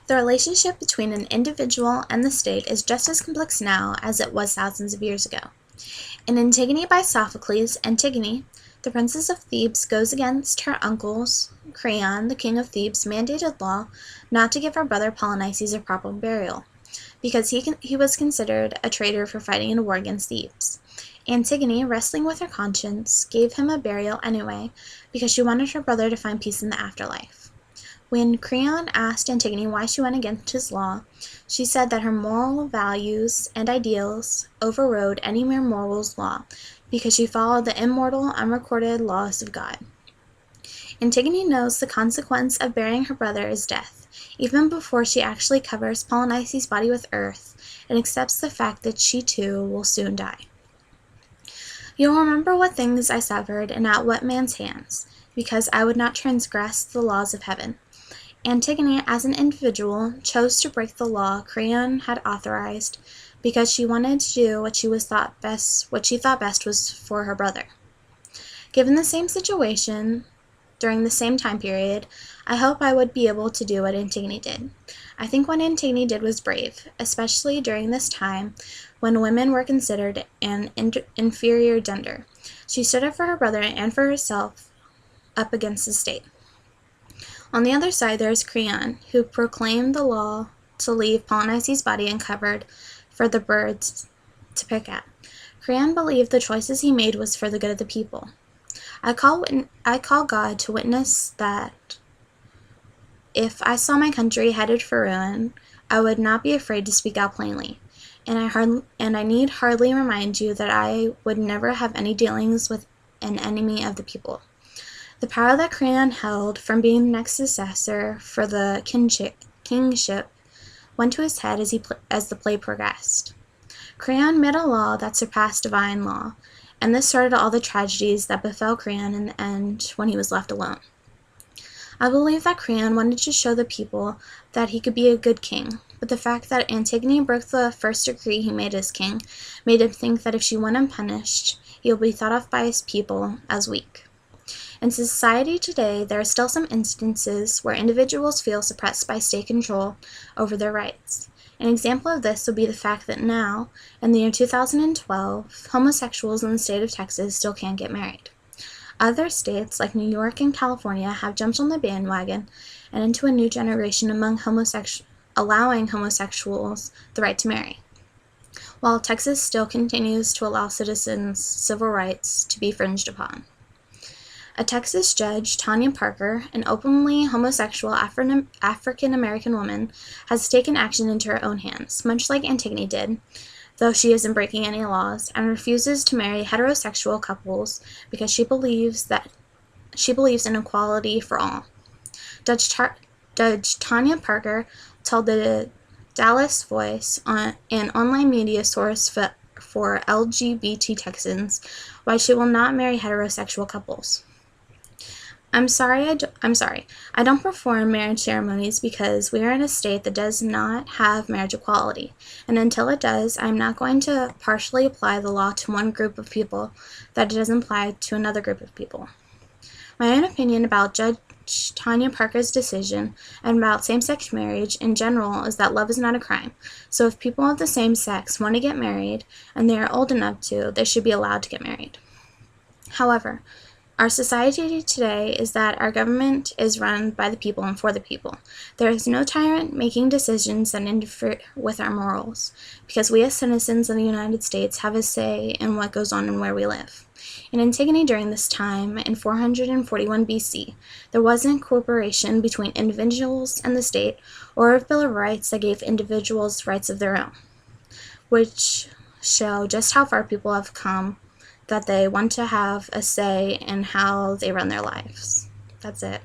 The relationship between an individual and the state is just as complex now as it was thousands of years ago. In Antigone by Sophocles, Antigone, the princess of Thebes, goes against her uncle's, Creon, the king of Thebes, mandated law not to give her brother Polynices a proper burial, because he was considered a traitor for fighting in a war against Thebes. Antigone, wrestling with her conscience, gave him a burial anyway because she wanted her brother to find peace in the afterlife. When Creon asked Antigone why she went against his law, she said that her moral values and ideals overrode any mere moral's law because she followed the immortal, unrecorded laws of God. Antigone knows the consequence of burying her brother is death, even before she actually covers Polynices' body with earth and accepts the fact that she too will soon die. You'll remember what things I severed and at what man's hands, because I would not transgress the laws of heaven. Antigone, as an individual, chose to break the law Creon had authorized because she wanted to do what she thought best was for her brother. Given the same situation, during the same time period, I hope I would be able to do what Antigone did. I think what Antigone did was brave, especially during this time when women were considered an inferior gender. She stood up for her brother and for herself up against the state. On the other side, there is Creon, who proclaimed the law to leave Polynices' body uncovered for the birds to pick at. Creon believed the choices he made was for the good of the people. I call God to witness that if I saw my country headed for ruin, I would not be afraid to speak out plainly. And I need hardly remind you that I would never have any dealings with an enemy of the people. The power that Creon held from being the next successor for the kingship went to his head as the play progressed. Creon made a law that surpassed divine law, and this started all the tragedies that befell Creon in the end when he was left alone. I believe that Creon wanted to show the people that he could be a good king, but the fact that Antigone broke the first decree he made as king made him think that if she went unpunished, he would be thought of by his people as weak. In society today, there are still some instances where individuals feel suppressed by state control over their rights. An example of this would be the fact that now, in the year 2012, homosexuals in the state of Texas still can't get married. Other states, like New York and California, have jumped on the bandwagon and into a new generation among allowing homosexuals the right to marry, while Texas still continues to allow citizens' civil rights to be infringed upon. A Texas judge, Tanya Parker, an openly homosexual African-American woman, has taken action into her own hands, much like Antigone did, though she isn't breaking any laws, and refuses to marry heterosexual couples because she believes in equality for all. Judge Tanya Parker told the Dallas Voice, an online media source for LGBT Texans, why she will not marry heterosexual couples. I'm sorry, I don't perform marriage ceremonies because we are in a state that does not have marriage equality, and until it does, I'm not going to partially apply the law to one group of people that it doesn't apply to another group of people. My own opinion about Judge Tanya Parker's decision and about same-sex marriage in general is that love is not a crime, so if people of the same sex want to get married and they are old enough to, they should be allowed to get married. However, our society today is that our government is run by the people and for the people. There is no tyrant making decisions that interfere with our morals, because we as citizens of the United States have a say in what goes on and where we live. In Antigone during this time, in 441 BC, there wasn't cooperation between individuals and the state, or a Bill of Rights that gave individuals rights of their own, which show just how far people have come, that they want to have a say in how they run their lives. That's it.